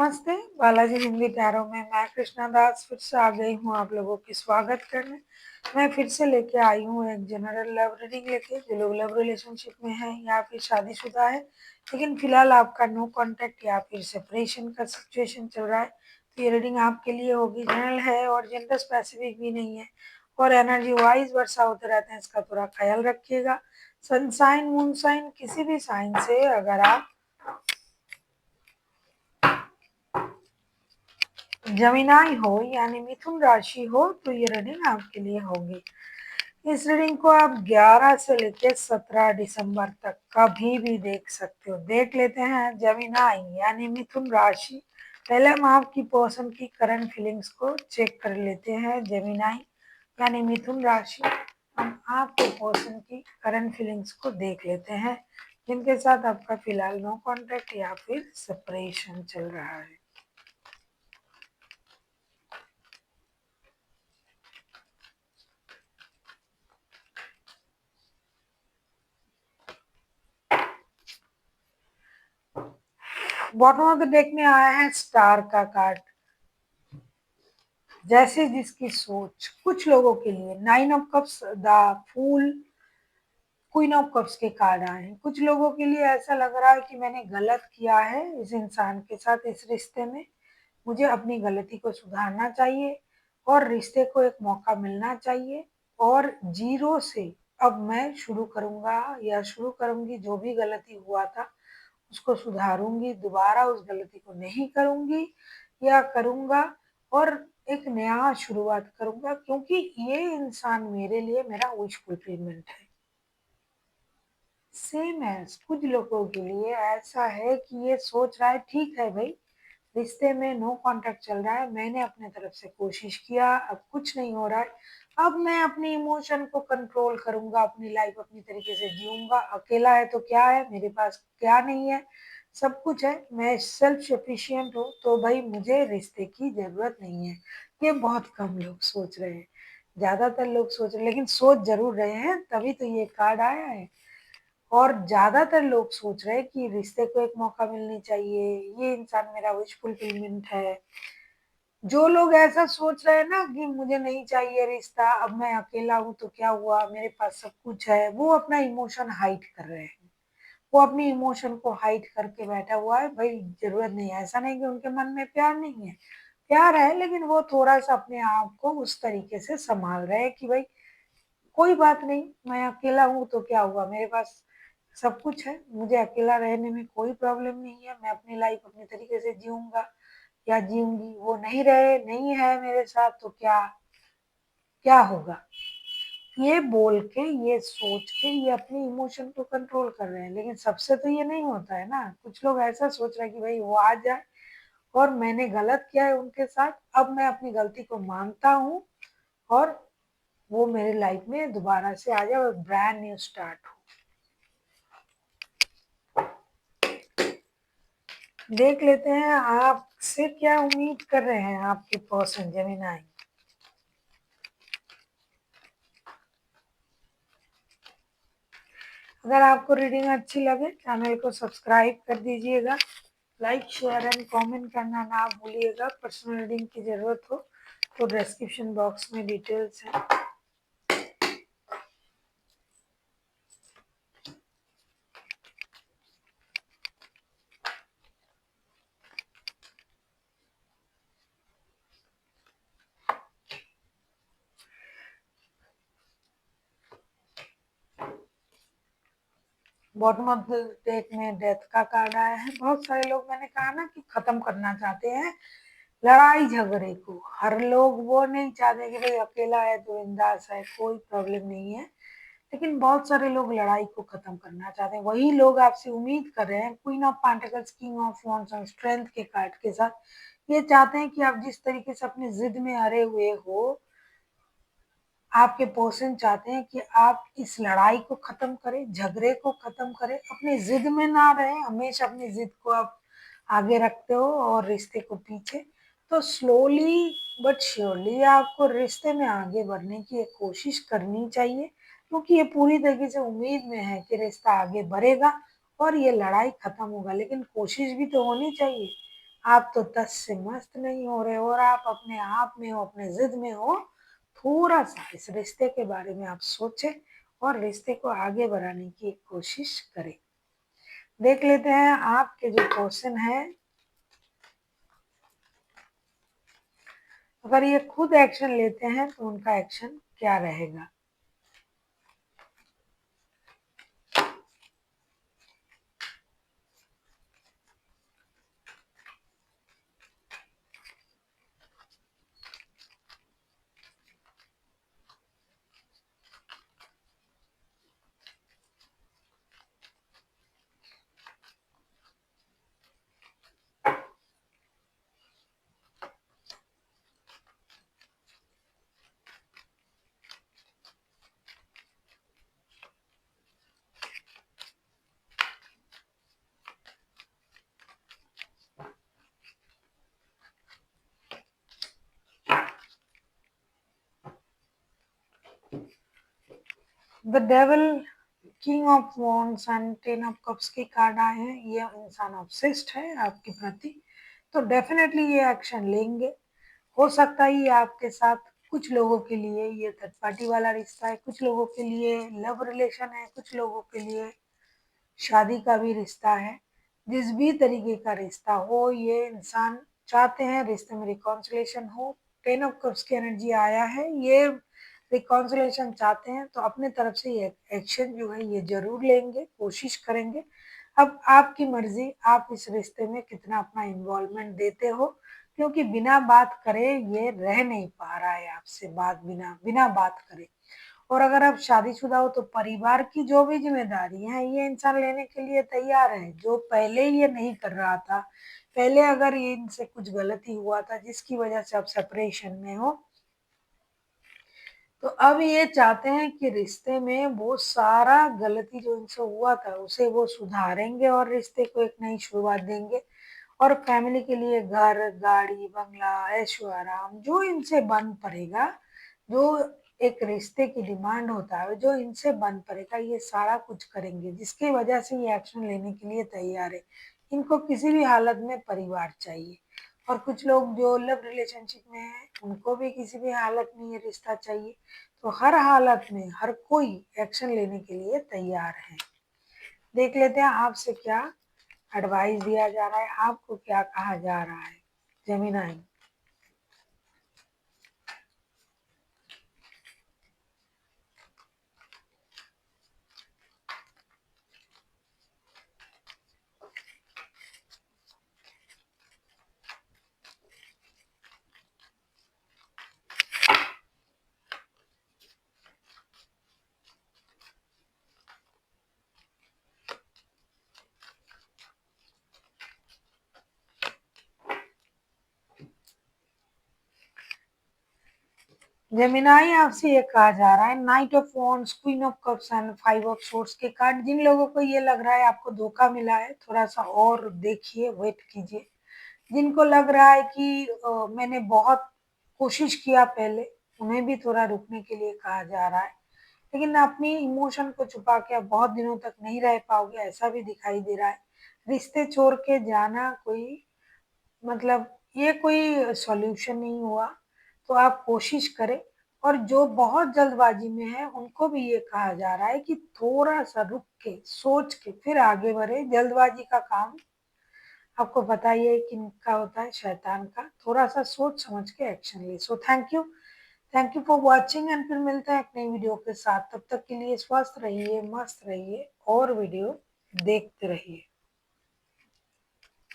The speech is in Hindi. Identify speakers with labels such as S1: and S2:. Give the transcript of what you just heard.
S1: नमस्ते, बालाजी हिंदी टैरो में मैं कृष्णा दास फिर से आ गई हूँ आप लोगों की स्वागत करने। मैं फिर से लेके आई हूँ एक जनरल लव रीडिंग लेके, जो लोग लव रिलेशनशिप में हैं या फिर शादीशुदा है, लेकिन फिलहाल आपका नो कांटेक्ट या फिर सेपरेशन का सिचुएशन चल रहा है। तो ये रीडिंग आपके लिए होगी, जनरल है और जेंडर स्पेसिफिक भी नहीं है और एनर्जी वाइज वर्षा होते रहते हैं, इसका थोड़ा ख्याल रखिएगा। सनसाइन मूनसाइन किसी भी साइन से अगर आप जमिनाई हो यानी मिथुन राशि हो तो ये रीडिंग आपके लिए होगी। इस रीडिंग को आप 11 से लेकर 17 दिसंबर तक कभी भी देख सकते हो। देख लेते हैं जमिनाई यानी मिथुन राशि। पहले हम आपकी पर्सन की करंट फीलिंग्स को चेक कर लेते हैं। जमिनाई यानी मिथुन राशि, हम आपके पर्सन की करंट फीलिंग्स को देख लेते हैं, जिनके साथ आपका फिलहाल नो कॉन्टैक्ट या फिर सेपरेशन चल रहा है। बॉटम ऑफ द डेक में आया है स्टार का कार्ड। जैसे जिसकी सोच, कुछ लोगों के लिए 9 of cups, the fool, queen of cups के कार्ड आए हैं। कुछ लोगों के लिए ऐसा लग रहा है कि मैंने गलत किया है इस इंसान के साथ, इस रिश्ते में मुझे अपनी गलती को सुधारना चाहिए और रिश्ते को एक मौका मिलना चाहिए और जीरो से अब मैं शुरू करूंगा या शुरू करूंगी। जो भी गलती हुआ था उसको सुधारूंगी, दोबारा उस गलती को नहीं करूंगी या करूंगा और एक नया शुरुआत करूंगा, क्योंकि ये इंसान मेरे लिए मेरा विश फुलफिलमेंट है। सेम है, कुछ लोगों के लिए ऐसा है कि ये सोच रहा है ठीक है भाई, रिश्ते में नो कांटेक्ट चल रहा है, मैंने अपने तरफ से कोशिश किया, अब कुछ नहीं हो रहा है, अब मैं अपनी इमोशन को कंट्रोल करूंगा, अपनी लाइफ अपनी तरीके से जीऊंगा। अकेला है तो क्या है, मेरे पास क्या नहीं है, सब कुछ है, मैं सेल्फ सफिशिएंट हूँ, तो भाई मुझे रिश्ते की जरूरत नहीं है। ये बहुत कम लोग सोच रहे हैं, ज्यादातर लोग सोच रहे हैं, लेकिन सोच जरूर रहे हैं, तभी तो ये कार्ड आया है। और ज्यादातर लोग सोच रहे हैं कि रिश्ते को एक मौका मिलनी चाहिए, ये इंसान मेरा विश फुलफिलमेंट है। जो लोग ऐसा सोच रहे हैं ना कि मुझे नहीं चाहिए रिश्ता, अब मैं अकेला हूं तो क्या हुआ, मेरे पास सब कुछ है, वो अपना इमोशन हाइड कर रहे हैं। वो अपनी इमोशन को हाइड करके बैठा हुआ है। भाई जरूरत नहीं है, ऐसा नहीं कि उनके मन में प्यार नहीं है, प्यार है, लेकिन वो थोड़ा सा अपने आप को उस तरीके से संभाल रहे हैं कि भाई कोई बात नहीं, मैं अकेला हूँ तो क्या हुआ, मेरे पास सब कुछ है, मुझे अकेला रहने में कोई प्रॉब्लम नहीं है, मैं अपनी लाइफ अपने तरीके से जीऊंगा या जीऊंगी। वो नहीं रहे, नहीं है मेरे साथ तो क्या क्या होगा, ये बोल के, ये सोच के, ये अपनी इमोशन को कंट्रोल कर रहे हैं। लेकिन सबसे तो ये नहीं होता है ना, कुछ लोग ऐसा सोच रहे हैं कि भाई वो आ जाए और मैंने गलत किया है उनके साथ, अब मैं अपनी गलती को मानता हूँ और वो मेरे लाइफ में दोबारा से आ जाए और ब्रांड न्यू स्टार्ट हो। देख लेते हैं आपसे क्या उम्मीद कर रहे हैं आपके पर्सन जेमिनाई। अगर आपको रीडिंग अच्छी लगे चैनल को सब्सक्राइब कर दीजिएगा, लाइक शेयर एंड कमेंट करना ना भूलिएगा। पर्सनल रीडिंग की जरूरत हो तो डिस्क्रिप्शन बॉक्स में डिटेल्स है। बॉटम ऑफ द डेक में डेथ का कार्ड आया है। बहुत सारे लोग, मैंने कहा ना कि खत्म करना चाहते हैं लड़ाई झगड़े को। हर लोग वो नहीं चाहते कि भाई अकेला है तो बिंदास है, कोई प्रॉब्लम नहीं है, लेकिन बहुत सारे लोग लड़ाई को खत्म करना चाहते हैं। वही लोग आपसे उम्मीद कर रहे हैं queen of pentacles, king of wands और स्ट्रेंथ के कार्ड के साथ। ये चाहते हैं कि आप जिस तरीके से अपनी जिद में अड़े हुए हो, आपके पर्सन चाहते हैं कि आप इस लड़ाई को खत्म करें, झगड़े को खत्म करें, अपनी जिद में ना रहें। हमेशा अपनी जिद को आप आगे रखते हो और रिश्ते को पीछे। तो स्लोली बट श्योरली आपको रिश्ते में आगे बढ़ने की एक कोशिश करनी चाहिए, क्योंकि ये पूरी तरीके से उम्मीद में है कि रिश्ता आगे बढ़ेगा और ये लड़ाई खत्म होगा। लेकिन कोशिश भी तो होनी चाहिए। आप तो तस से मस्त नहीं हो रहे और आप अपने आप में हो, अपने जिद में हो। थोड़ा सा इस रिश्ते के बारे में आप सोचें और रिश्ते को आगे बढ़ाने की कोशिश करें। देख लेते हैं आपके जो क्वेश्चन है, अगर ये खुद एक्शन लेते हैं तो उनका एक्शन क्या रहेगा। The devil, king of wands and ten of cups के कार्ड आए हैं। ये इंसान ऑब्सेस्ड है आपके प्रति, तो डेफिनेटली ये एक्शन लेंगे। हो सकता है ये आपके साथ, कुछ लोगों के लिए ये थर्ड पार्टी वाला रिश्ता है, कुछ लोगों के लिए लव रिलेशन है, कुछ लोगों के लिए शादी का भी रिश्ता है। जिस भी तरीके का रिश्ता हो, ये इंसान चाहते हैं रिश्ते में रिकॉन्सिलेशन हो। टेन ऑफ कप्स की एनर्जी आया है, ये रिकॉन्सिलेशन चाहते हैं, तो अपने तरफ से ये एक्शन जो है ये जरूर लेंगे, कोशिश करेंगे। अब आपकी मर्जी, आप इस रिश्ते में कितना अपना इन्वॉल्वमेंट देते हो, क्योंकि बिना बात करे ये रह नहीं पा रहा है आपसे, बात बिना बिना बात करे। और अगर आप शादीशुदा हो तो परिवार की जो भी जिम्मेदारी है ये इंसान लेने के लिए तैयार है, जो पहले ये नहीं कर रहा था। पहले अगर ये इनसे कुछ गलती हुआ था जिसकी वजह से आप सेपरेशन में हो, तो अब ये चाहते हैं कि रिश्ते में वो सारा गलती जो इनसे हुआ था उसे वो सुधारेंगे और रिश्ते को एक नई शुरुआत देंगे। और फैमिली के लिए घर, गाड़ी, बंगला, ऐशो आराम जो इनसे बन पड़ेगा, जो एक रिश्ते की डिमांड होता है, जो इनसे बन पड़ेगा, ये सारा कुछ करेंगे, जिसकी वजह से ये एक्शन लेने के लिए तैयार है। इनको किसी भी हालत में परिवार चाहिए। और कुछ लोग जो लव रिलेशनशिप में हैं उनको भी किसी भी हालत में ये रिश्ता चाहिए। तो हर हालत में हर कोई एक्शन लेने के लिए तैयार है। देख लेते हैं आपसे क्या एडवाइस दिया जा रहा है, आपको क्या कहा जा रहा है। जेमिनाई, जेमिनाई आपसे ये कहा जा रहा है, night of wands, queen of cups and five of swords के कार्ड। जिन लोगों को ये लग रहा है आपको धोखा मिला है, थोड़ा सा और देखिए, वेट कीजिए। जिनको लग रहा है कि मैंने बहुत कोशिश किया पहले, उन्हें भी थोड़ा रुकने के लिए कहा जा रहा है। लेकिन अपनी इमोशन को छुपा के आप बहुत दिनों तक नहीं रह पाओगे, ऐसा भी दिखाई दे रहा है। रिश्ते छोड़ के जाना कोई, मतलब ये कोई सॉल्यूशन नहीं हुआ, तो आप कोशिश करें। और जो बहुत जल्दबाजी में है उनको भी ये कहा जा रहा है कि थोड़ा सा रुक के सोच के फिर आगे बढ़े। जल्दबाजी का काम आपको पता ही है किनका होता है, शैतान का। थोड़ा सा सोच समझ के एक्शन ले। So thank you for watching and फिर मिलते हैं एक नई वीडियो के साथ। तब तक के लिए स्वस्थ रहिए, मस्त रहिए और वीडियो देखते रहिए।